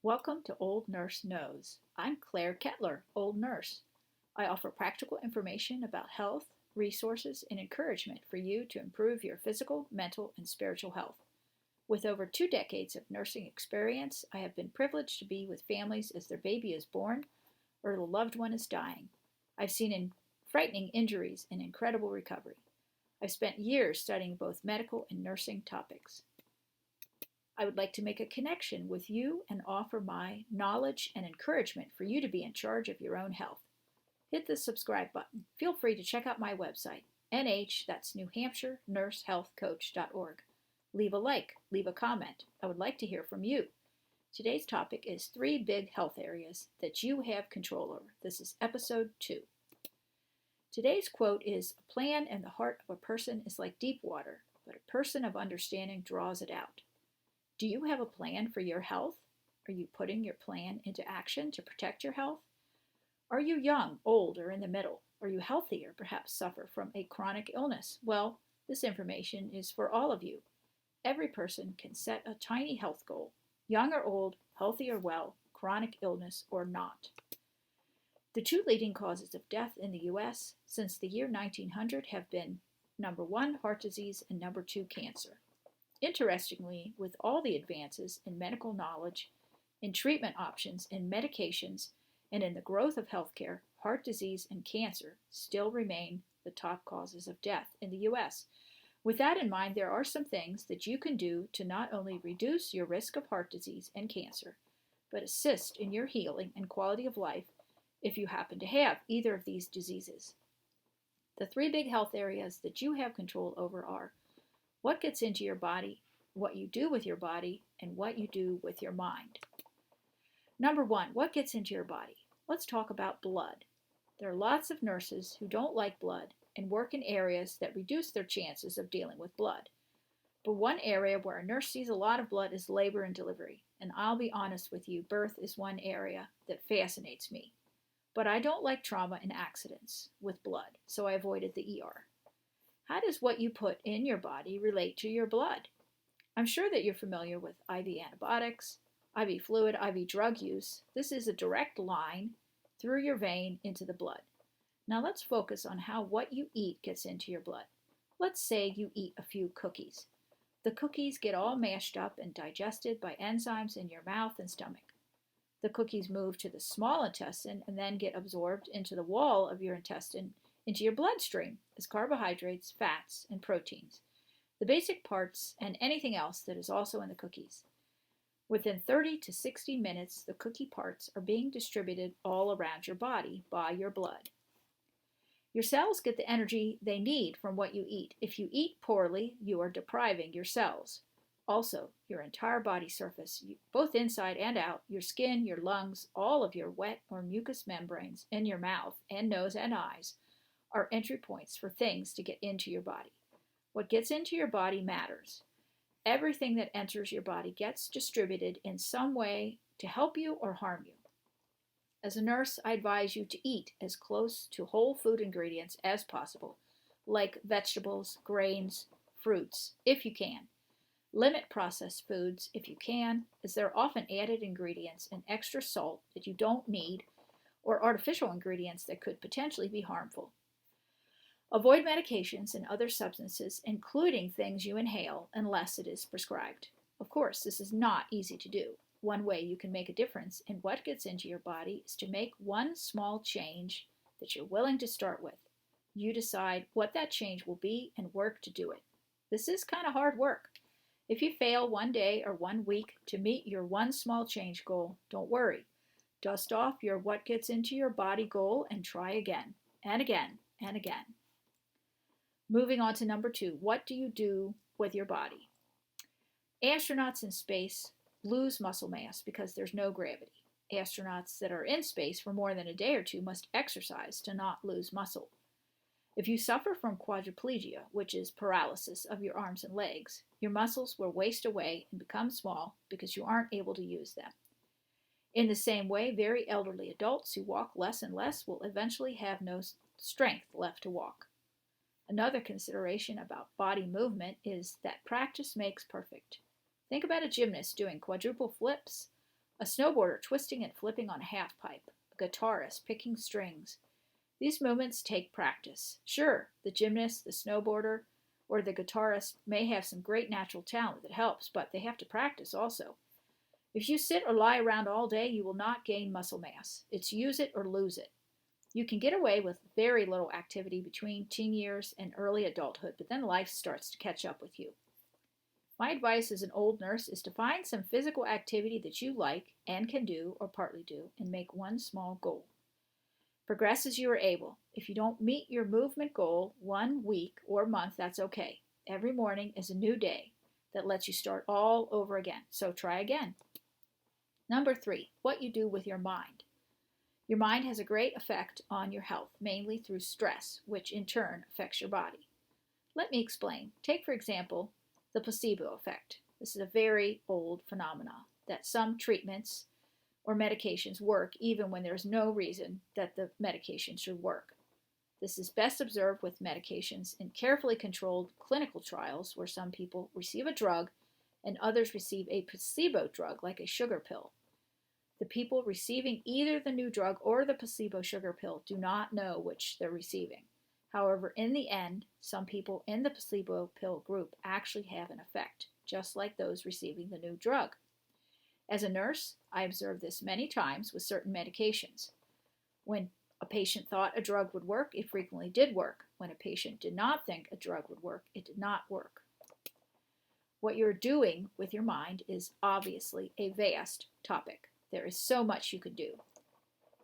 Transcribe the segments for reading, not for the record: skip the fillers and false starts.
Welcome to Old Nurse Knows. I'm Claire Kettler, Old Nurse. I offer practical information about health, resources, and encouragement for you to improve your physical, mental, and spiritual health. With over 2 decades of nursing experience, I have been privileged to be with families as their baby is born or the loved one is dying. I've seen frightening injuries and incredible recovery. I've spent years studying both medical and nursing topics. I would like to make a connection with you and offer my knowledge and encouragement for you to be in charge of your own health. Hit the subscribe button. Feel free to check out my website, that's New Hampshire Nurse Health Coach.org. Leave a like, leave a comment. I would like to hear from you. Today's topic is 3 big health areas that you have control over. This is episode 2. Today's quote is, "A plan in the heart of a person is like deep water, but a person of understanding draws it out." Do you have a plan for your health? Are you putting your plan into action to protect your health? Are you young, old, or in the middle? Are you healthy or perhaps suffer from a chronic illness? Well, this information is for all of you. Every person can set a tiny health goal, young or old, healthy or well, chronic illness or not. The 2 leading causes of death in the U.S. since the year 1900 have been number 1, heart disease, and number 2, cancer. Interestingly, with all the advances in medical knowledge, in treatment options, in medications, and in the growth of healthcare, heart disease and cancer still remain the top causes of death in the U.S. With that in mind, there are some things that you can do to not only reduce your risk of heart disease and cancer, but assist in your healing and quality of life if you happen to have either of these diseases. The 3 big health areas that you have control over are what gets into your body, what you do with your body, and what you do with your mind. Number 1, what gets into your body? Let's talk about blood. There are lots of nurses who don't like blood and work in areas that reduce their chances of dealing with blood. But one area where a nurse sees a lot of blood is labor and delivery. And I'll be honest with you, birth is one area that fascinates me. But I don't like trauma and accidents with blood, so I avoided the ER. How does what you put in your body relate to your blood? I'm sure that you're familiar with IV antibiotics, IV fluid, IV drug use. This is a direct line through your vein into the blood. Now let's focus on how what you eat gets into your blood. Let's say you eat a few cookies. The cookies get all mashed up and digested by enzymes in your mouth and stomach. The cookies move to the small intestine and then get absorbed into the wall of your intestine into your bloodstream as carbohydrates, fats, and proteins, the basic parts, and anything else that is also in the cookies. Within 30 to 60 minutes, the cookie parts are being distributed all around your body by your blood. Your cells get the energy they need from what you eat. If you eat poorly, you are depriving your cells. Also, your entire body surface, both inside and out, your skin, your lungs, all of your wet or mucous membranes in your mouth and nose and eyes, are entry points for things to get into your body. What gets into your body matters. Everything that enters your body gets distributed in some way to help you or harm you. As a nurse, I advise you to eat as close to whole food ingredients as possible, like vegetables, grains, fruits, if you can. Limit processed foods if you can, as there are often added ingredients and extra salt that you don't need, or artificial ingredients that could potentially be harmful. Avoid medications and other substances, including things you inhale, unless it is prescribed. Of course, this is not easy to do. One way you can make a difference in what gets into your body is to make one small change that you're willing to start with. You decide what that change will be and work to do it. This is kind of hard work. If you fail one day or one week to meet your one small change goal, don't worry. Dust off your what gets into your body goal and try again, and again, and again. Moving on to number 2, what do you do with your body? Astronauts in space lose muscle mass because there's no gravity. Astronauts that are in space for more than a day or 2 must exercise to not lose muscle. If you suffer from quadriplegia, which is paralysis of your arms and legs, your muscles will waste away and become small because you aren't able to use them. In the same way, very elderly adults who walk less and less will eventually have no strength left to walk. Another consideration about body movement is that practice makes perfect. Think about a gymnast doing quadruple flips a snowboarder twisting and flipping on a half pipe, a guitarist picking strings. These movements take practice. Sure, the gymnast, the snowboarder, or the guitarist may have some great natural talent that helps, but they have to practice also. If you sit or lie around all day, you will not gain muscle mass. It's use it or lose it. You can get away with very little activity between teen years and early adulthood, but then life starts to catch up with you. My advice as an old nurse is to find some physical activity that you like and can do or partly do and make one small goal. Progress as you are able. If you don't meet your movement goal 1 week or month, that's okay. Every morning is a new day that lets you start all over again. So try again. Number 3, what you do with your mind. Your mind has a great effect on your health, mainly through stress, which in turn affects your body. Let me explain. Take, for example, the placebo effect. This is a very old phenomenon that some treatments or medications work even when there's no reason that the medication should work. This is best observed with medications in carefully controlled clinical trials where some people receive a drug and others receive a placebo drug like a sugar pill. The people receiving either the new drug or the placebo sugar pill do not know which they're receiving. However, in the end, some people in the placebo pill group actually have an effect, just like those receiving the new drug. As a nurse, I observed this many times with certain medications. When a patient thought a drug would work, it frequently did work. When a patient did not think a drug would work, it did not work. What you're doing with your mind is obviously a vast topic. There is so much you could do.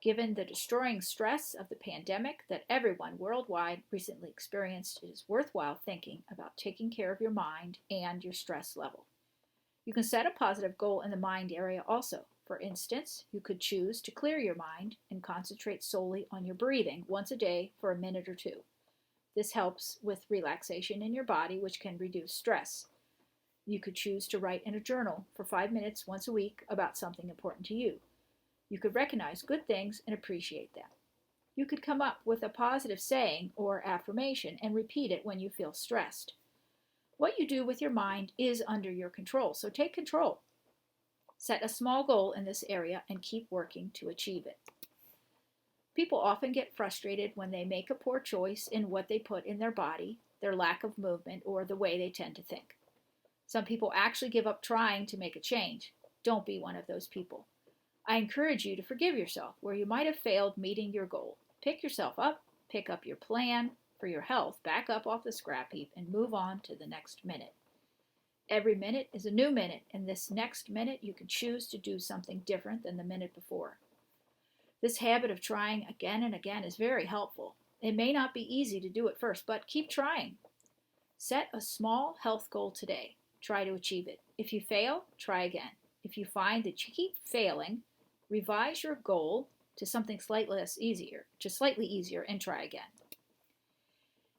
Given the destroying stress of the pandemic that everyone worldwide recently experienced, it is worthwhile thinking about taking care of your mind and your stress level. You can set a positive goal in the mind area also. For instance, you could choose to clear your mind and concentrate solely on your breathing once a day for a minute or two. This helps with relaxation in your body, which can reduce stress. You could choose to write in a journal for 5 minutes once a week about something important to you. You could recognize good things and appreciate them. You could come up with a positive saying or affirmation and repeat it when you feel stressed. What you do with your mind is under your control, so take control. Set a small goal in this area and keep working to achieve it. People often get frustrated when they make a poor choice in what they put in their body, their lack of movement, or the way they tend to think. Some people actually give up trying to make a change. Don't be one of those people. I encourage you to forgive yourself where you might have failed meeting your goal. Pick yourself up, pick up your plan for your health, back up off the scrap heap, and move on to the next minute. Every minute is a new minute, and this next minute you can choose to do something different than the minute before. This habit of trying again and again is very helpful. It may not be easy to do at first, but keep trying. Set a small health goal today. Try to achieve it. If you fail, try again. If you find that you keep failing, revise your goal to something slightly easier, and try again.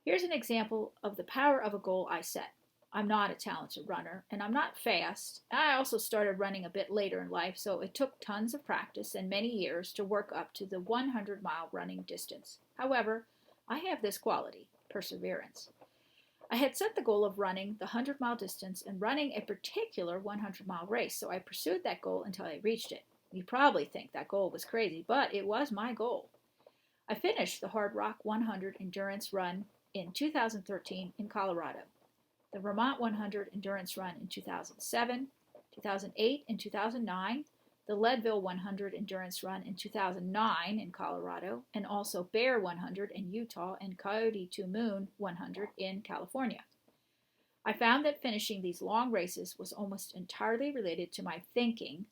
Here's an example of the power of a goal I set. I'm not a talented runner, and I'm not fast. I also started running a bit later in life, so it took tons of practice and many years to work up to the 100-mile running distance. However, I have this quality, perseverance. I had set the goal of running the 100-mile distance and running a particular 100-mile race, so I pursued that goal until I reached it. You probably think that goal was crazy, but it was my goal. I finished the Hard Rock 100 endurance run in 2013 in Colorado, the Vermont 100 endurance run in 2007, 2008, and 2009, the Leadville 100 endurance run in 2009 in Colorado, and also Bear 100 in Utah and Coyote to Moon 100 in California. I found that finishing these long races was almost entirely related to my thinking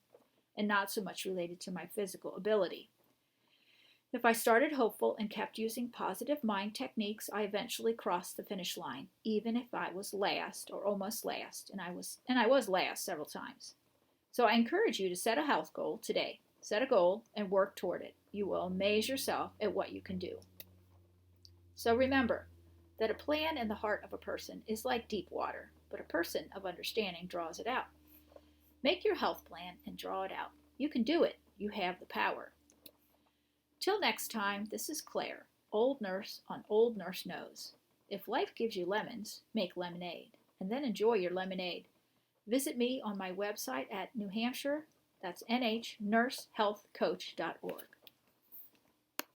and not so much related to my physical ability. If I started hopeful and kept using positive mind techniques, I eventually crossed the finish line, even if I was last or almost last, and I was last several times. So I encourage you to set a health goal today. Set a goal and work toward it. You will amaze yourself at what you can do. So remember that a plan in the heart of a person is like deep water, but a person of understanding draws it out. Make your health plan and draw it out. You can do it. You have the power. Till next time, this is Claire, old nurse on Old Nurse Knows. If life gives you lemons, make lemonade, and then enjoy your lemonade. Visit me on my website at That's nhnursehealthcoach.org.